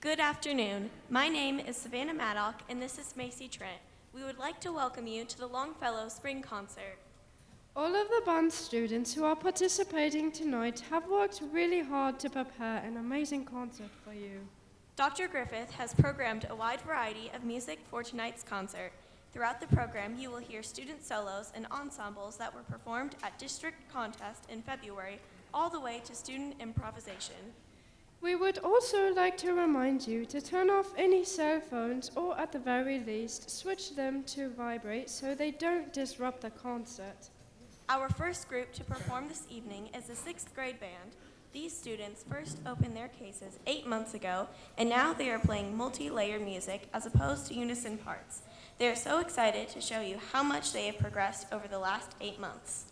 Good afternoon. My name is Savannah Maddock, and this is Macy Trent. We would like to welcome you to the Longfellow Spring Concert. All of the band students who are participating tonight have worked really hard to prepare an amazing concert for you. Dr. Griffith has programmed a wide variety of music for tonight's concert. Throughout the program, you will hear student solos and ensembles that were performed at district contest in February, all the way to student improvisation. We would also like to remind you to turn off any cell phones or at the very least switch them to vibrate so they don't disrupt the concert. Our first group to perform this evening is the 6th grade band. These students first opened their cases 8 months ago, and now they are playing multi-layered music as opposed to unison parts. They are so excited to show you how much they have progressed over the last 8 months.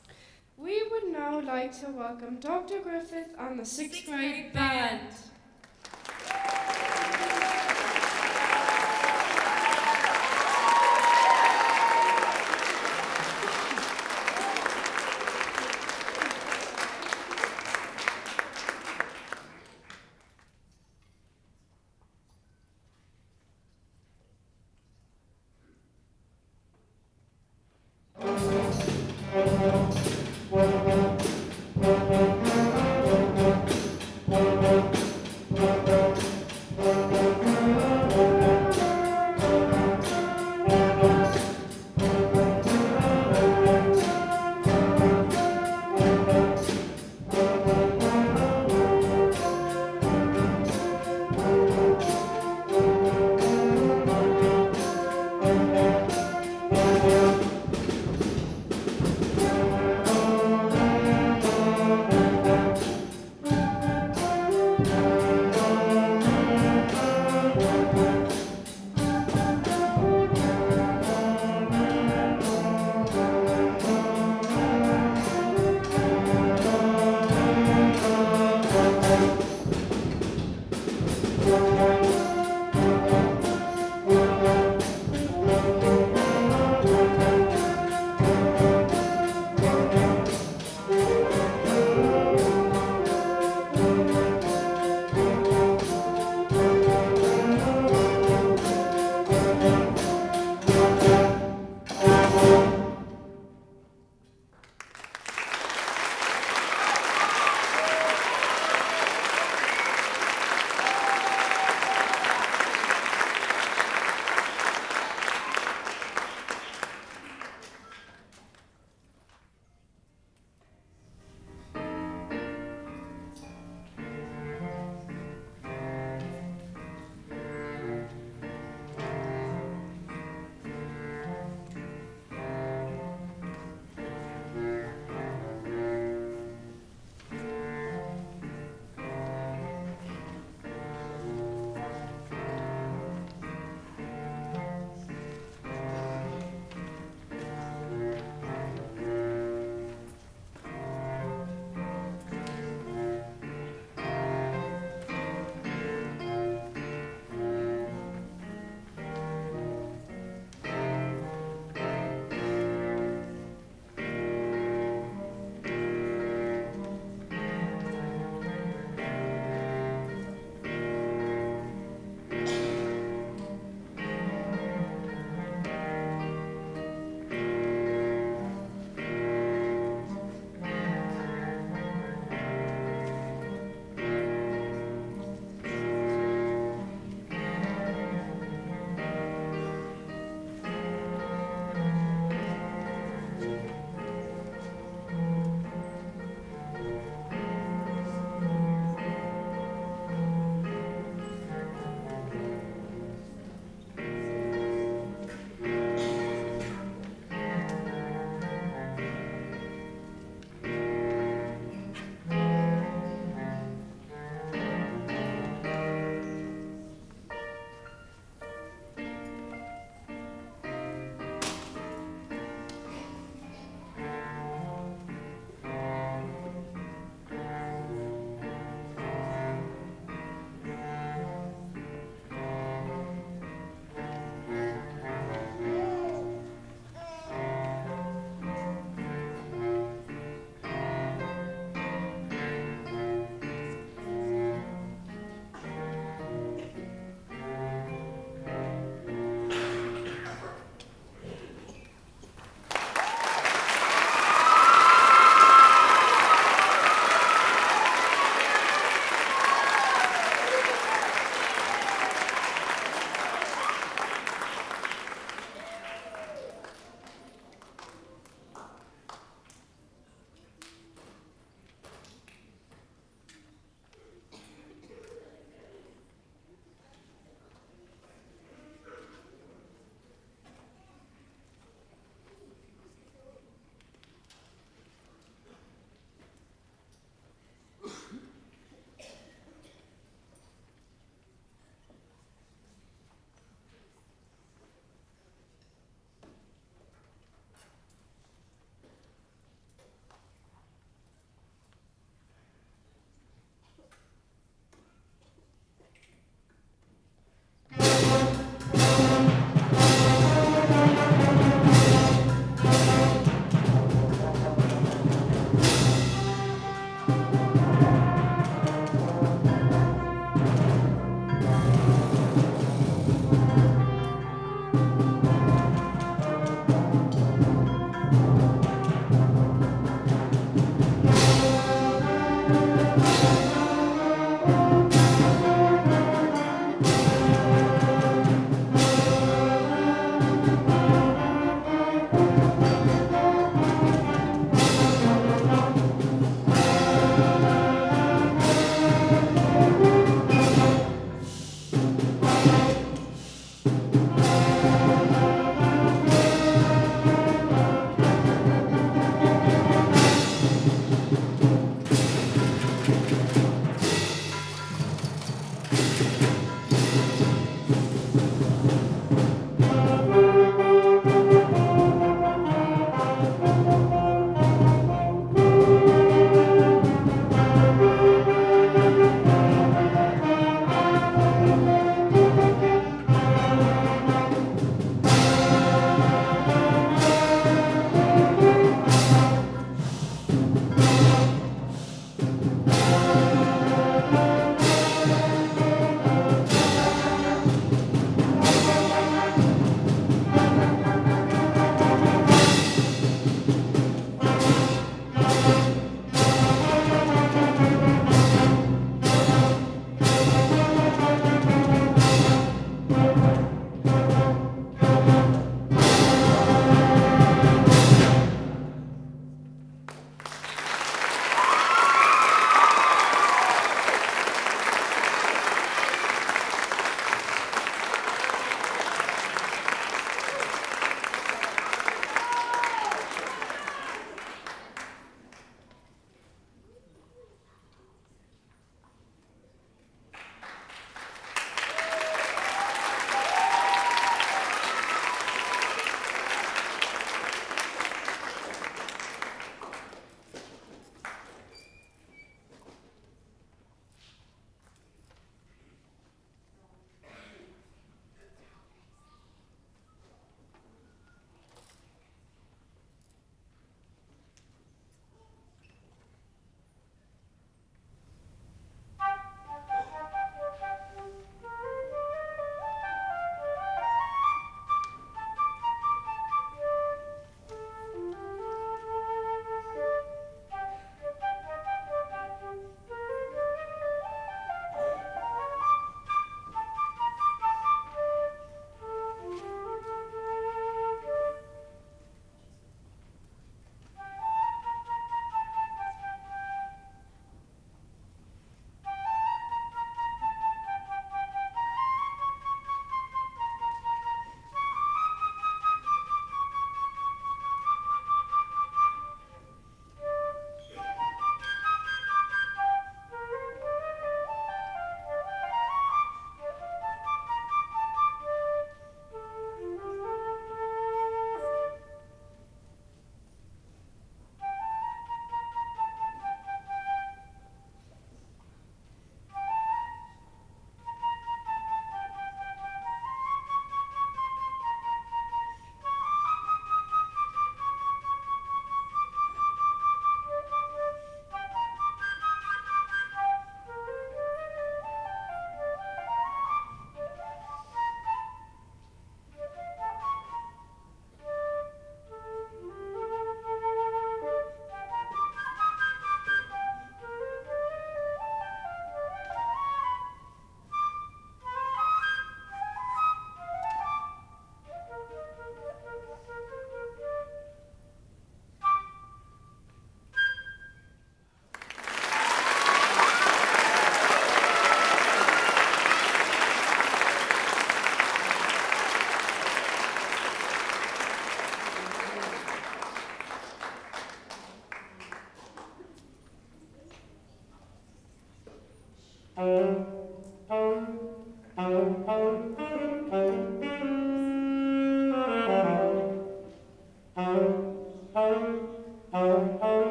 We would now like to welcome Dr. Griffith and the 6th grade band.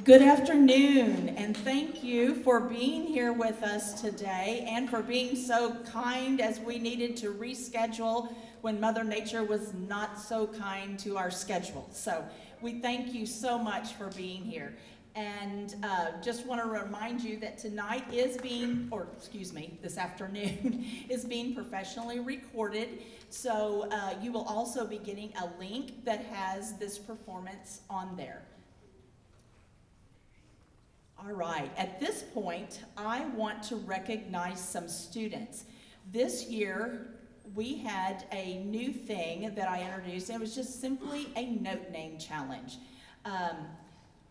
Good afternoon, and thank you for being here with us today and for being so kind as we needed to reschedule when Mother Nature was not so kind to our schedule. So we thank you so much for being here. And just want to remind you that tonight is this afternoon is being professionally recorded. So you will also be getting a link that has this performance on there. All right, at this point, I want to recognize some students. This year, we had a new thing that I introduced, and it was just simply a note name challenge.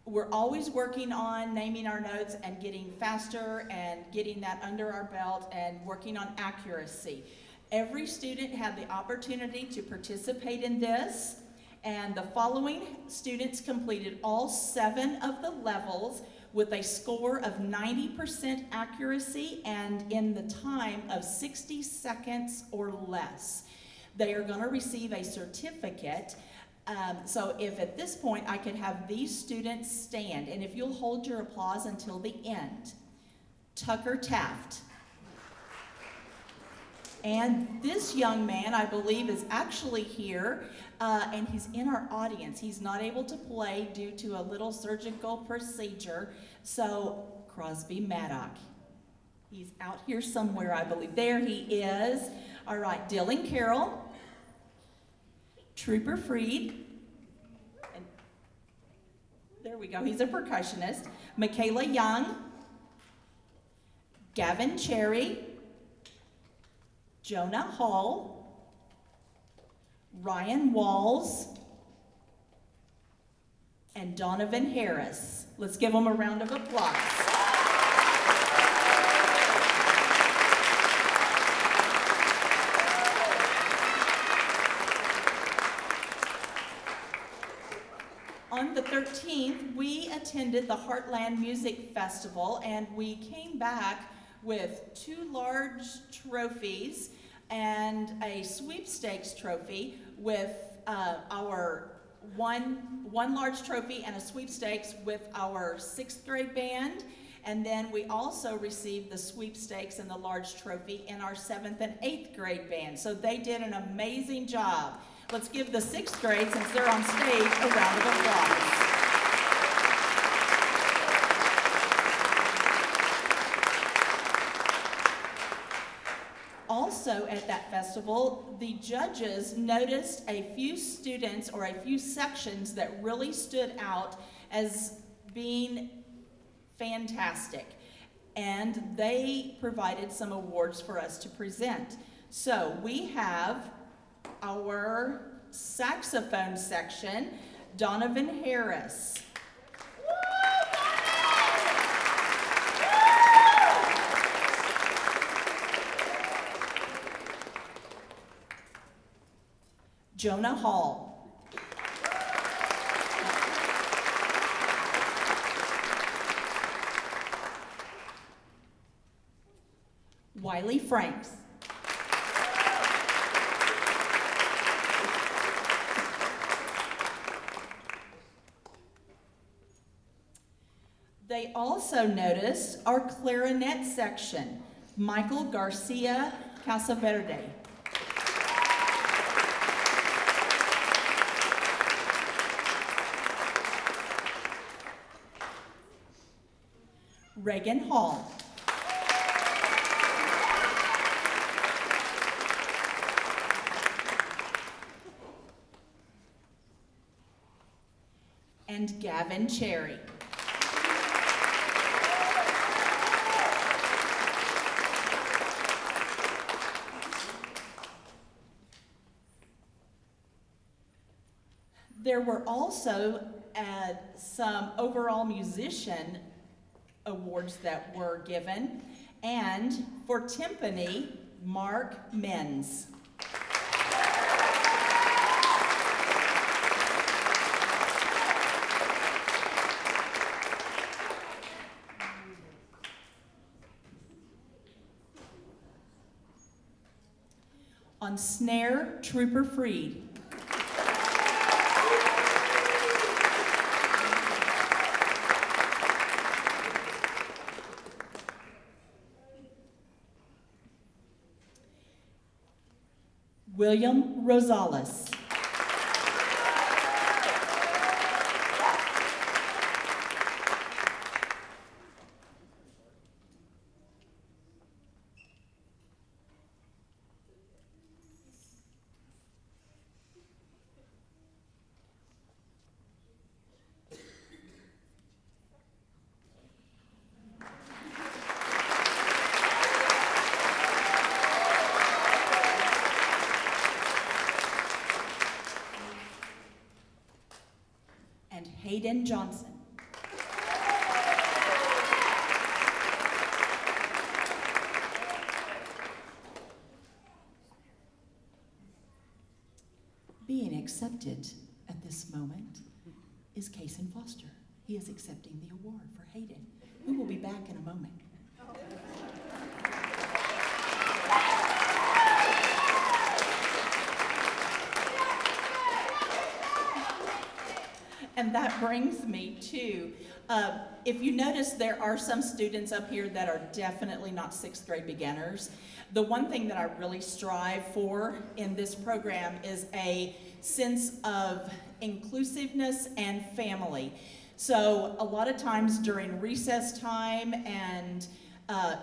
We're always working on naming our notes and getting faster and getting that under our belt and working on accuracy. Every student had the opportunity to participate in this, and the following students completed all 7 of the levels with a score of 90% accuracy and in the time of 60 seconds or less. They are going to receive a certificate. So if at this point I could have these students stand, and if you'll hold your applause until the end. Tucker Taft. And this young man, I believe, is actually here, and he's in our audience. He's not able to play due to a little surgical procedure. So, Crosby Maddock. He's out here somewhere, I believe. There he is. All right, Dylan Carroll. Trooper Freed. And there we go, he's a percussionist. Michaela Young. Gavin Cherry. Jonah Hall, Ryan Walls, and Donovan Harris. Let's give them a round of applause. On the 13th, we attended the Heartland Music Festival, and we came back with 2 large trophies and a sweepstakes trophy with our one large trophy and a sweepstakes with our 6th grade band. And then we also received the sweepstakes and the large trophy in our 7th and 8th grade band. So they did an amazing job. Let's give the 6th grade, since they're on stage, a round of applause. Also at that festival, the judges noticed a few students or a few sections that really stood out as being fantastic. And they provided some awards for us to present. So we have our saxophone section, Donovan Harris. Jonah Hall. Wiley Franks. may also notice our clarinet section, Michael Garcia Casaverde. Reagan Hall. And Gavin Cherry. There were also some overall musician awards that were given, and for timpani, Mark Menz. On snare, Trooper Freed. William Rosales. Hayden Johnson. Being accepted at this moment is Kason Foster. He is accepting the award for Hayden, who will be back in a moment. And that brings me to, if you notice, there are some students up here that are definitely not sixth grade beginners. The one thing that I really strive for in this program is a sense of inclusiveness and family. So a lot of times during recess time and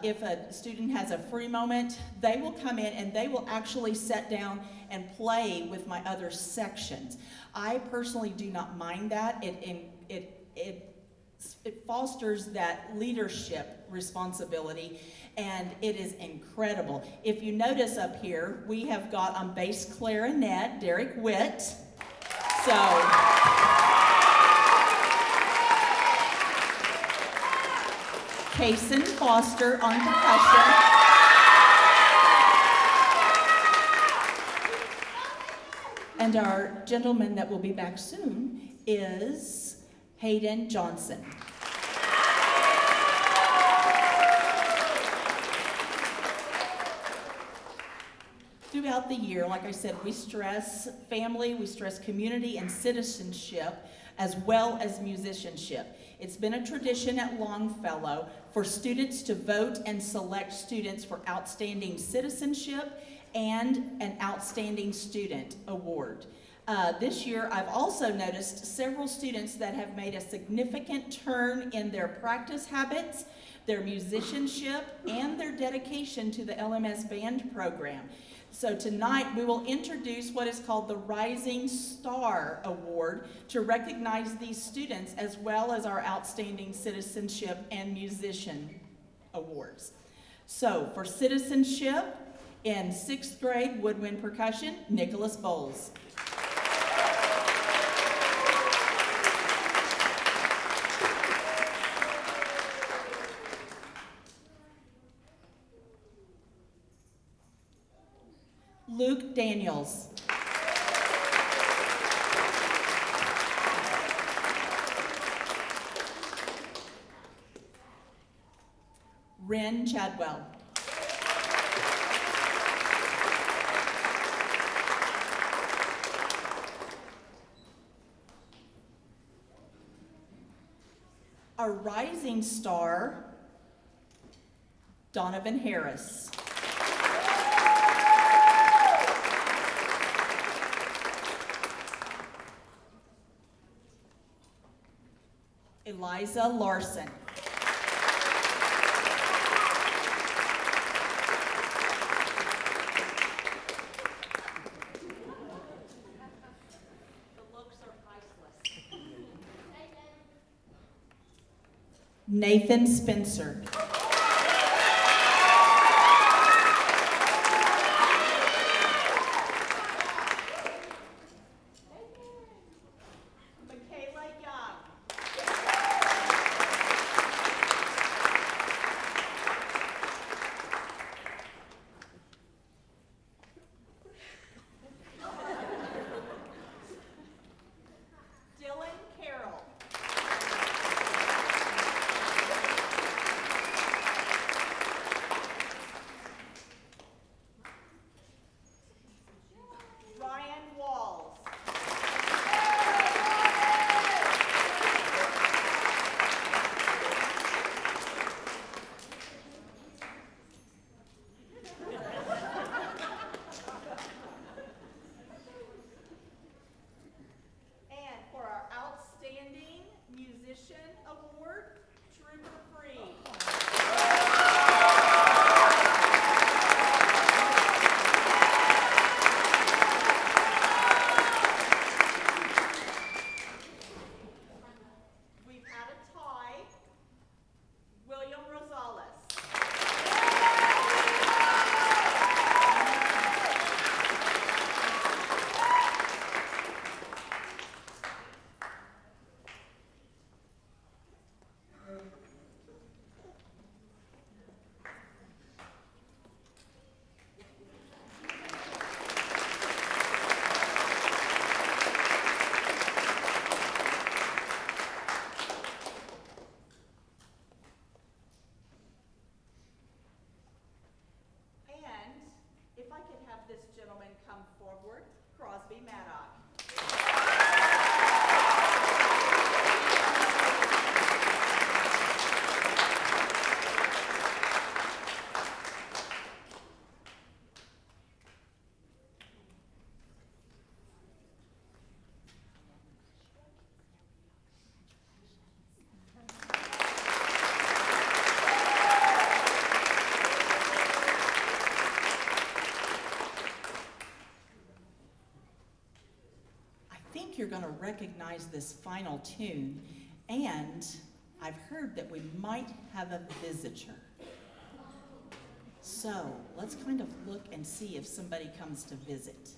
if a student has a free moment, they will come in and they will actually sit down and play with my other sections. I personally do not mind that. It fosters that leadership responsibility, and it is incredible. If you notice up here, we have got on bass clarinet, Derek Witt. So, Kason Foster on percussion. And our gentleman that will be back soon is Hayden Johnson. Throughout the year, like I said, we stress family, we stress community and citizenship, as well as musicianship. It's been a tradition at Longfellow for students to vote and select students for outstanding citizenship and an outstanding student award. This year, I've also noticed several students that have made a significant turn in their practice habits, their musicianship, and their dedication to the LMS band program. So tonight, we will introduce what is called the Rising Star Award to recognize these students, as well as our Outstanding Citizenship and Musician Awards. So for citizenship, in 6th grade woodwind percussion, Nicholas Bowles. Luke Daniels. Ren Chadwell. our rising star, Donovan Harris. Eliza Larson. Nathan Spencer. Michaela Young. Dylan Carroll. Ryan Walls. And for our Outstanding Musician Award, Trooper Free. We've had a tie, William Rosales. And if I could have this gentleman come forward, Crosby Maddock. I think you're going to recognize this final tune, and I've heard that we might have a visitor. So let's kind of look and see if somebody comes to visit.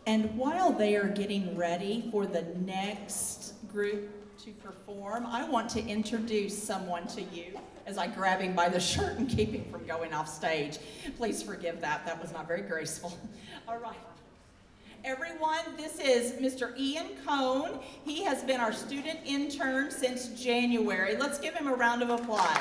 And while they are getting ready for the next group to perform, I want to introduce someone to you as I grab him by the shirt and keep him from going off stage. Please forgive that. That was not very graceful. All right. Everyone, this is Mr. Ian Cohn. He has been our student intern since January. Let's give him a round of applause.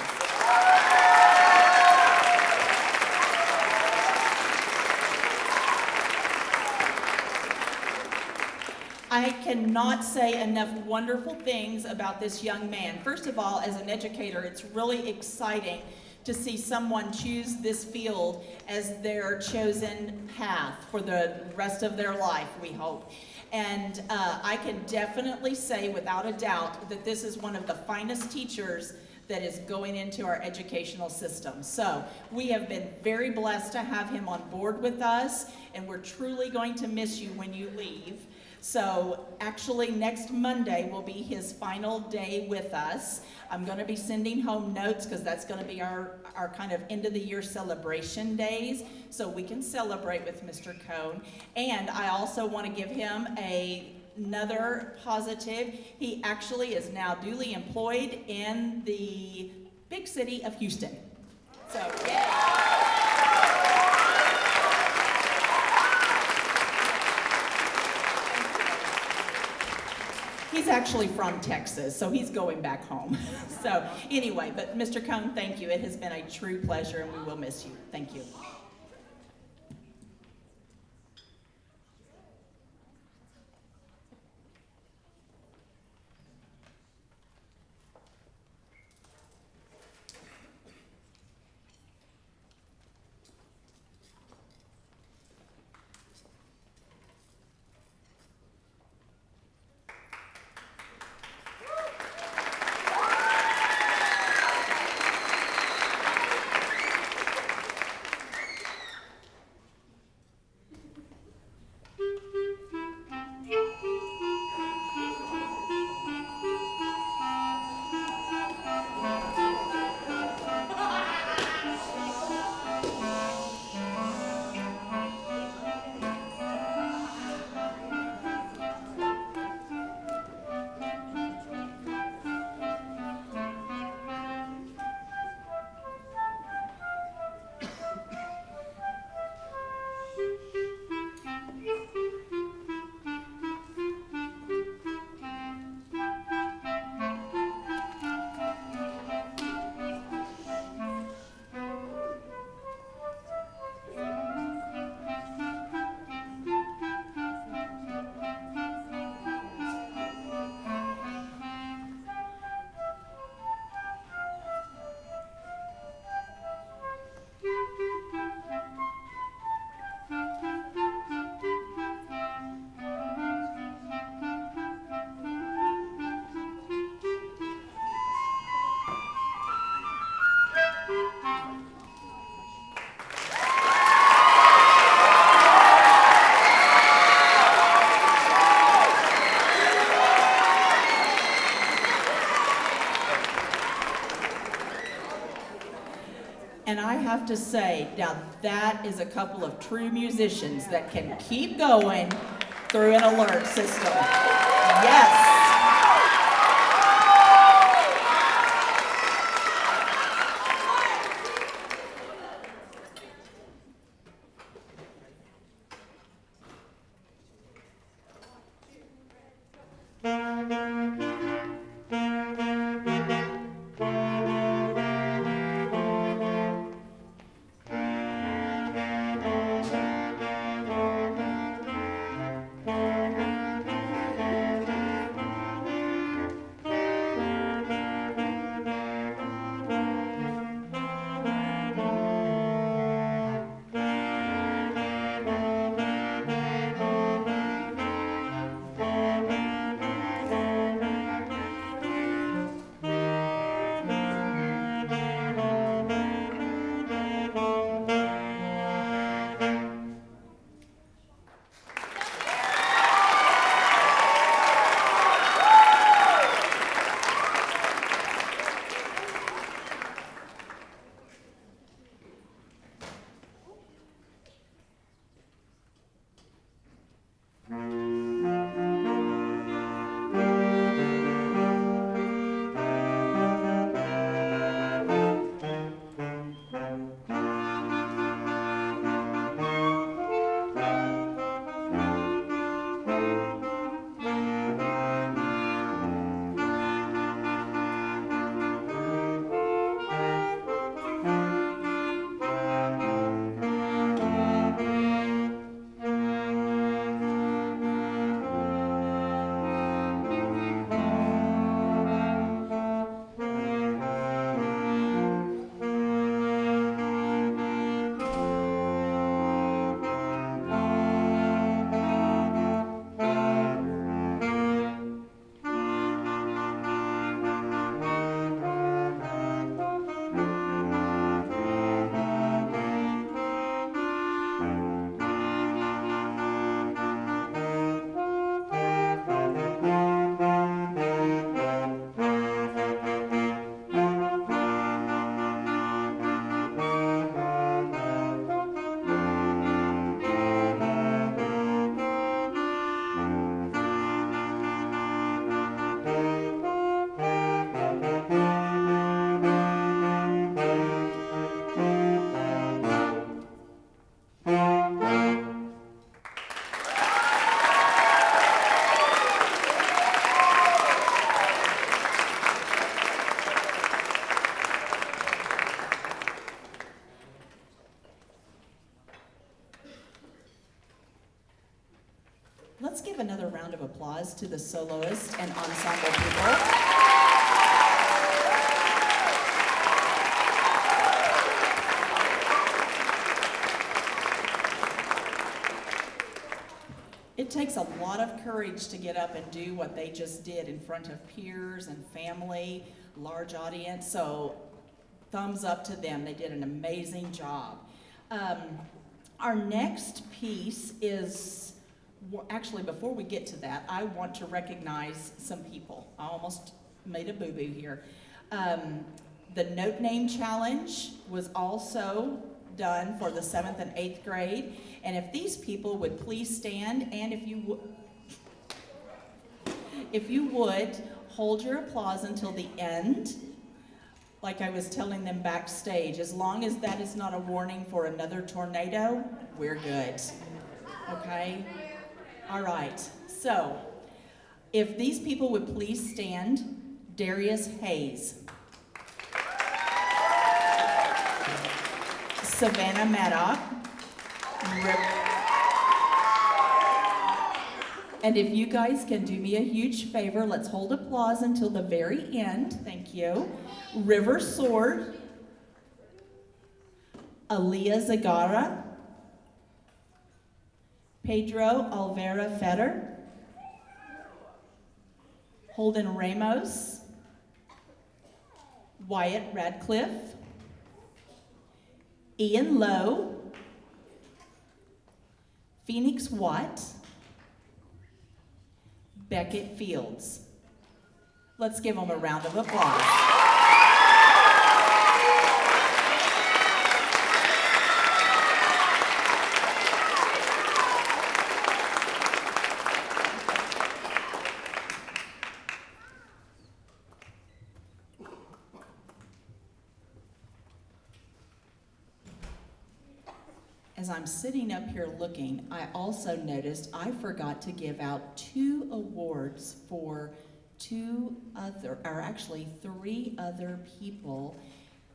I cannot say enough wonderful things about this young man. First of all, as an educator, it's really exciting to see someone choose this field as their chosen path for the rest of their life, we hope. And I can definitely say without a doubt that this is one of the finest teachers that is going into our educational system. So we have been very blessed to have him on board with us, and we're truly going to miss you when you leave. So actually next Monday will be his final day with us. I'm going to be sending home notes because that's going to be our kind of end of the year celebration days, so we can celebrate with Mr. Cohn. And I also want to give him another positive. He actually is now duly employed in the big city of Houston. So, yeah. He's actually from Texas, so he's going back home. So anyway, but Mr. Cohn, thank you. It has been a true pleasure, and we will miss you. Thank you. And I have to say, now that is a couple of true musicians that can keep going through an alert system. Yes. Let's give another round of applause to the soloist and ensemble people. It takes a lot of courage to get up and do what they just did in front of peers and family, large audience, so thumbs up to them. They did an amazing job. Our next piece is, actually before we get to that, I want to recognize some people. I almost made a boo-boo here. The Note Name Challenge was also done for the 7th and 8th grade. And if these people would please stand, and if you would, hold your applause until the end. Like I was telling them backstage, as long as that is not a warning for another tornado, we're good. Okay? All right. So, if these people would please stand, Darius Hayes. Savannah Maddock. And if you guys can do me a huge favor, let's hold applause until the very end. Thank you. River Sword. Aaliyah Zagara. Pedro Alvera Fetter. Holden Ramos. Wyatt Radcliffe. Ian Lowe. Phoenix Watt. Beckett Fields. Let's give them a round of applause. As I'm sitting up here looking, I also noticed I forgot to give out 2 awards for 3 other people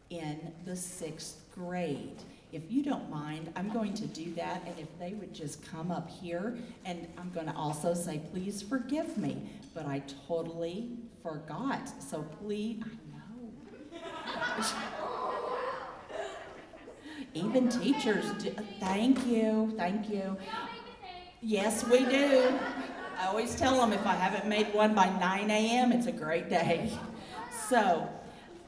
in the 6th grade. If you don't mind, I'm going to do that, and if they would just come up here, and I'm going to also say, please forgive me, but I totally forgot, so please, I know. Even teachers do. Thank you. Yes, we do. I always tell them if I haven't made one by 9 a.m., it's a great day. So,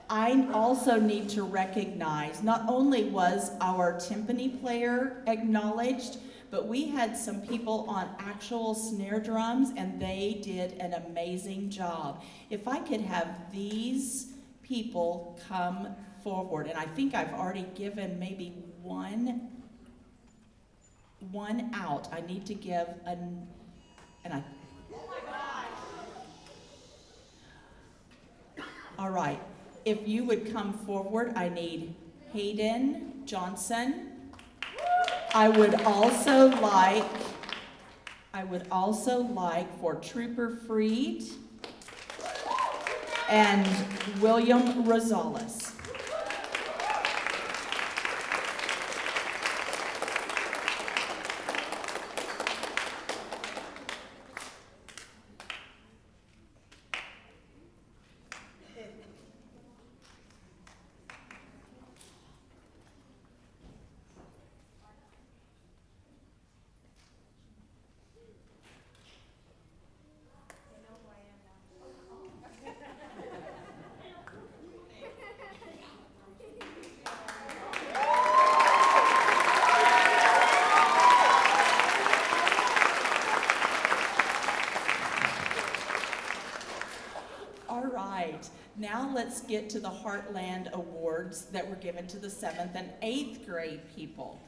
I also need to recognize, not only was our timpani player acknowledged, but we had some people on actual snare drums, and they did an amazing job. If I could have these people come forward, and I think I've already given maybe one out. I need to give oh my gosh. All right, if you would come forward, I need Hayden Johnson. I would also like for Trooper Freed and William Rosales. Now let's get to the Heartland Awards that were given to the 7th and 8th grade people.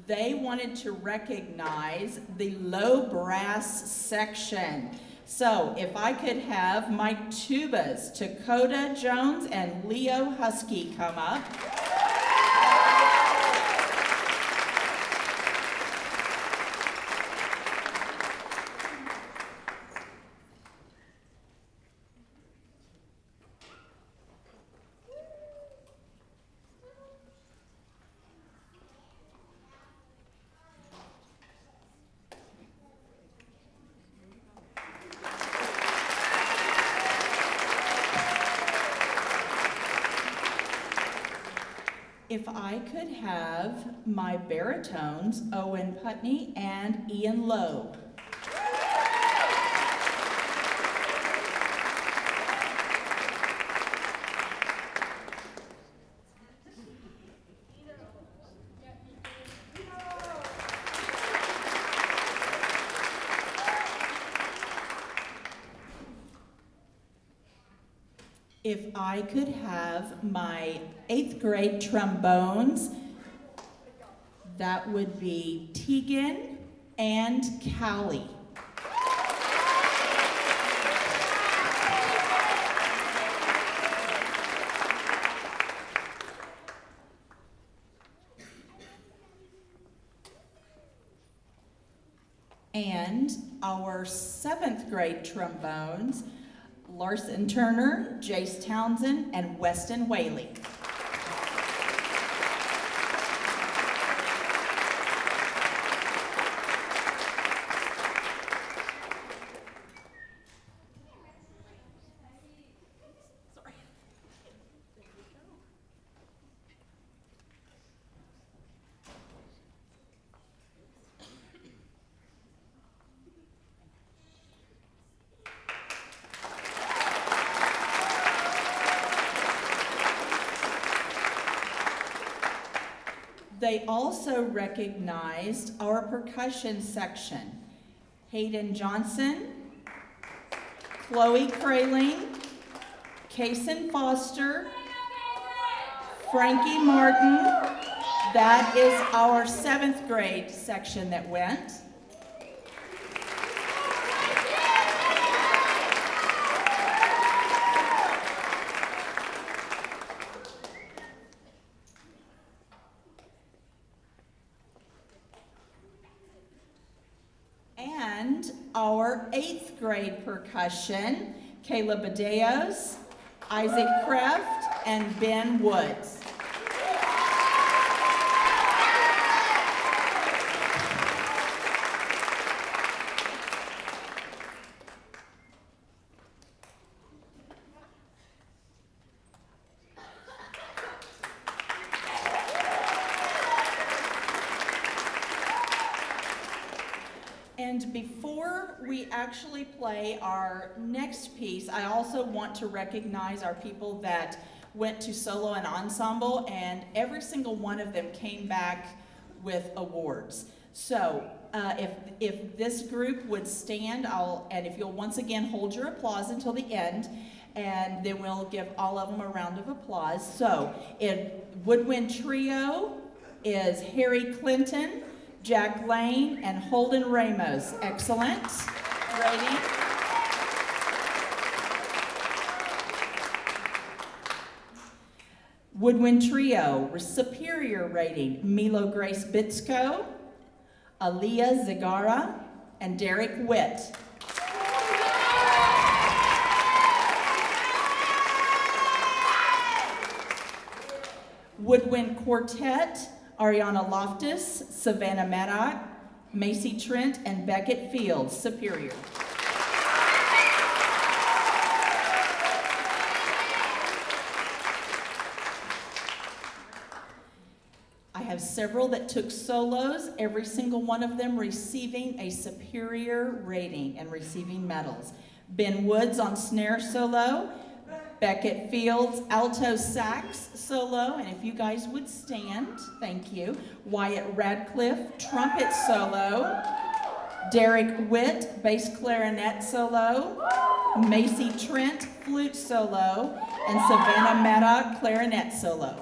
They wanted to recognize the low brass section. So if I could have my tubas, Dakota Jones and Leo Husky, come up. If I could have my baritones, Owen Putney and Ian Lowe. If I could have my 8th grade trombones, that would be Tegan and Callie. And our 7th grade trombones, Larson Turner, Jace Townsend, and Weston Whaley. They also recognized our percussion section. Hayden Johnson, Chloe Kraling, Kason Foster, Frankie Martin. That is our 7th grade section that went. And our 8th grade percussion, Caleb Badeos, Isaac Kreft, and Ben Woods. And before we actually play our next piece, I also want to recognize our people that went to solo and ensemble, and every single one of them came back with awards. So if this group would stand, and if you'll once again hold your applause until the end, and then we'll give all of them a round of applause. So in Woodwind Trio is Harry Clinton, Jack Lane, and Holden Ramos. Excellent rating. Woodwind Trio, superior rating, Milo Grace Bitsko, Aaliyah Zagara, and Derek Witt. Woodwind Quartet, Ariana Loftus, Savannah Maddock, Macy Trent, and Beckett Fields, superior. I have several that took solos, every single one of them receiving a superior rating and receiving medals. Ben Woods on snare solo, Beckett Fields alto sax solo, and if you guys would stand, thank you. Wyatt Radcliffe trumpet solo, Derek Witt bass clarinet solo, Macy Trent flute solo, and Savannah Maddock clarinet solo.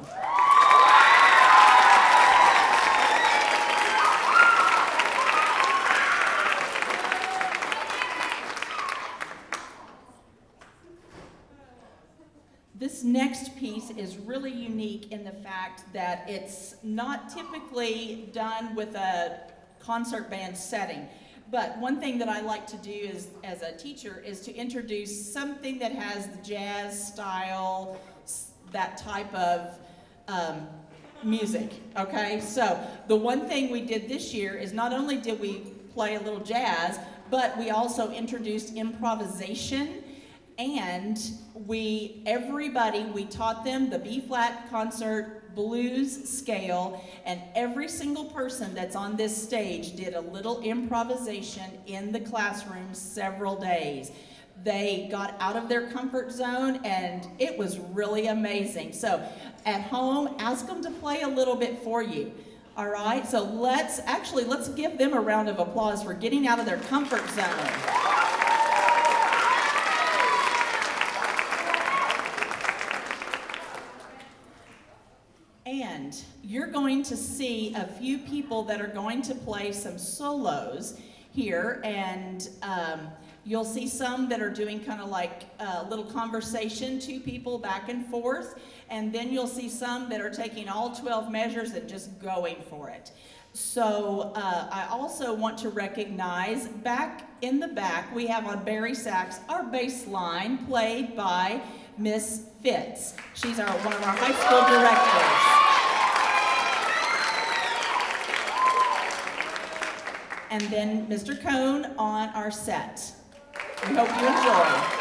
This next piece is really unique in the fact that it's not typically done with a concert band setting. But one thing that I like to do is, as a teacher, is to introduce something that has the jazz style, that type of music, okay? So the one thing we did this year is not only did we play a little jazz, but we also introduced improvisation. And we taught them the B-flat concert blues scale, and every single person that's on this stage did a little improvisation in the classroom several days. They got out of their comfort zone, and it was really amazing. So at home, ask them to play a little bit for you. All right, so let's give them a round of applause for getting out of their comfort zone. And you're going to see a few people that are going to play some solos here, and you'll see some that are doing kind of like a little conversation, two people back and forth, and then you'll see some that are taking all 12 measures and just going for it. So I also want to recognize back in the back, we have on Barry sax our bass line played by Miss Fitz. She's one of our high school directors. And then Mr. Cohn on our set. We hope you enjoy.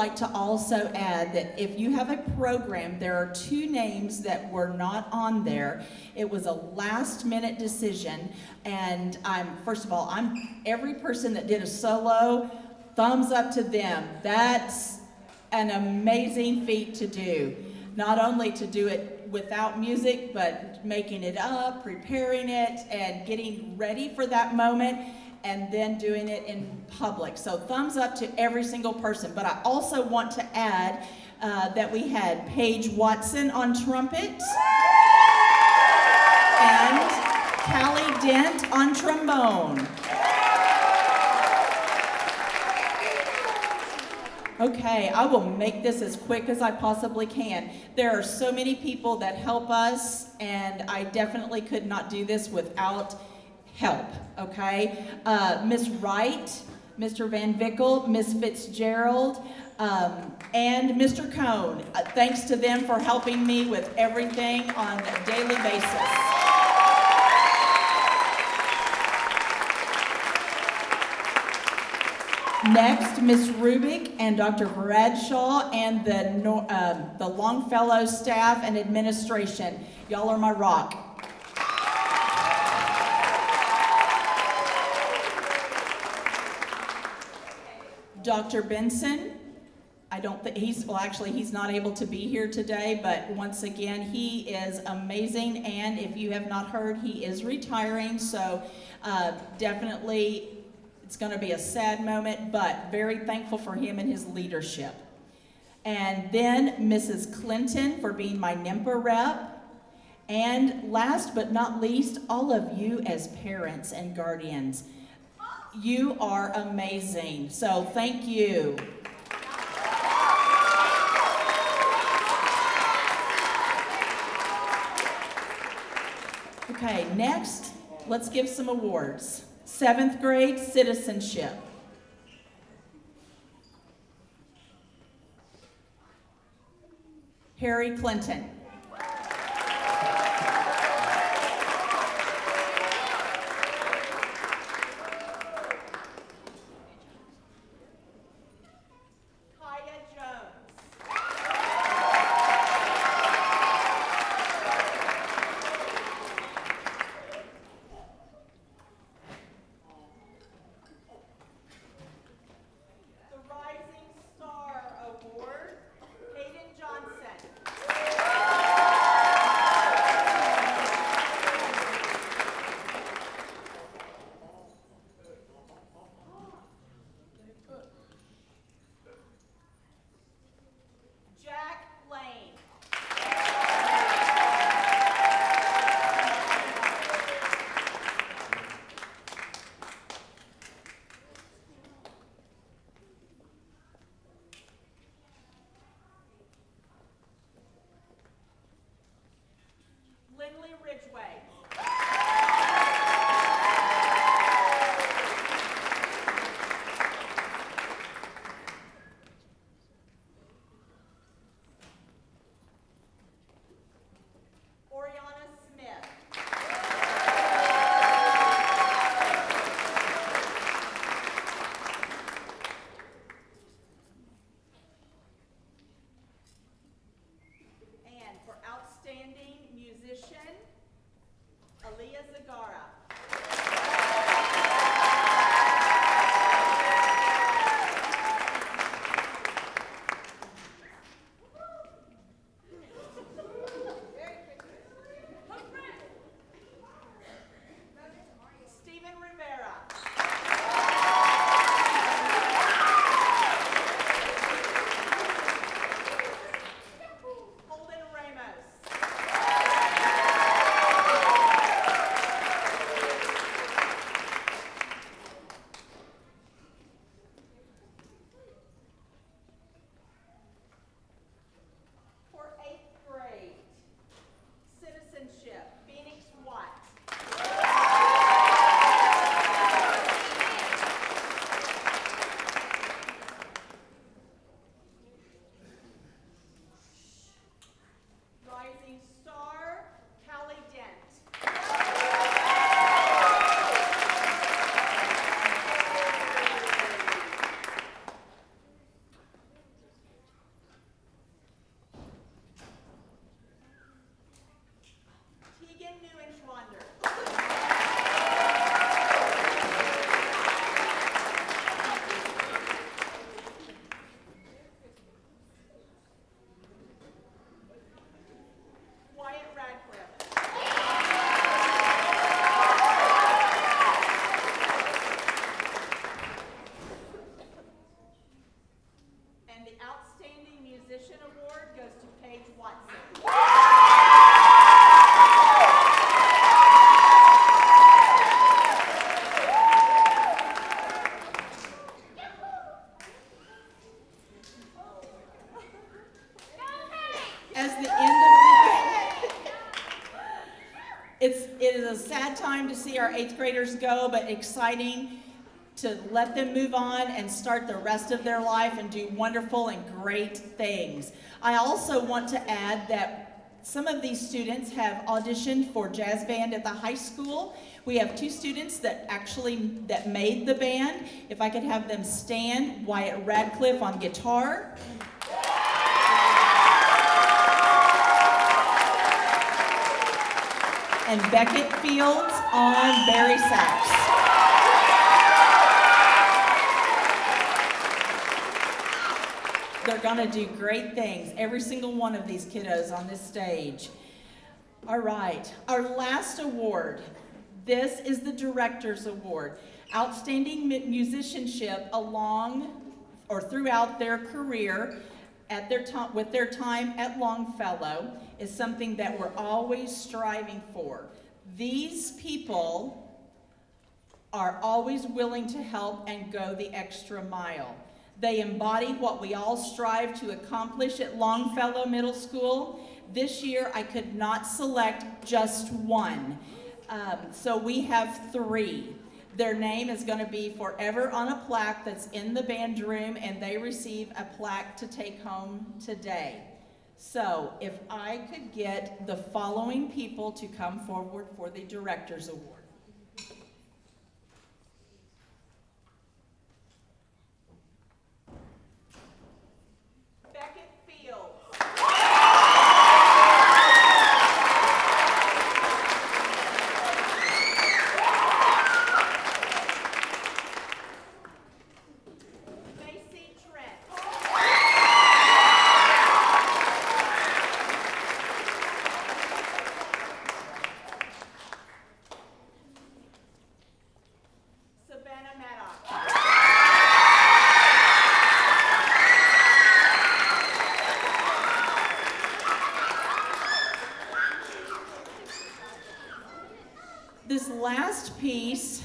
like to also add that if you have a program, there are 2 names that were not on there. It was a last-minute decision, and first of all, every person that did a solo, thumbs up to them. That's an amazing feat to do. Not only to do it without music, but making it up, preparing it, and getting ready for that moment, and then doing it in public. So thumbs up to every single person. But I also want to add that we had Paige Watson on trumpet and Callie Dent on trombone. Okay, I will make this as quick as I possibly can. There are so many people that help us, and I definitely could not do this without help, okay? Miss Wright, Mr. Van Vickle, Miss Fitzgerald, and Mr. Cohn. Thanks to them for helping me with everything on a daily basis. Next, Miss Rubik and Dr. Bradshaw and the Longfellow staff and administration. Y'all are my rock. Dr. Benson, I don't think he's not able to be here today, but once again, he is amazing, and if you have not heard, he is retiring, so definitely it's going to be a sad moment, but very thankful for him and his leadership. And then Mrs. Clinton for being my NIMPA rep. And last but not least, all of you as parents and guardians. You are amazing, so thank you. Okay, next, let's give some awards. 7th grade citizenship. Harry Clinton. It is a sad time to see our 8th graders go, but exciting to let them move on and start the rest of their life and do wonderful and great things. I also want to add that some of these students have auditioned for jazz band at the high school. We have 2 students that made the band. If I could have them stand, Wyatt Radcliffe on guitar. And Beckett Fields on Barry sax. They're gonna do great things, every single one of these kiddos on this stage. All right, our last award. This is the Director's Award. Outstanding musicianship along or throughout their career with their time at Longfellow is something that we're always striving for. These people are always willing to help and go the extra mile. They embody what we all strive to accomplish at Longfellow Middle School. This year, I could not select just one. So we have 3. Their name is going to be forever on a plaque that's in the band room, and they receive a plaque to take home today. So if I could get the following people to come forward for the Director's Award. Beckett Fields. This last piece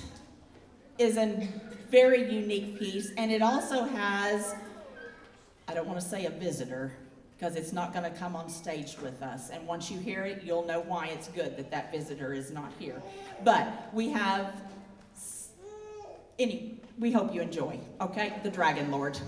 is a very unique piece, and it also has, I don't want to say a visitor, because it's not going to come on stage with us. And once you hear it, you'll know why it's good that that visitor is not here. But we have, we hope you enjoy, okay? The Dragon Lord.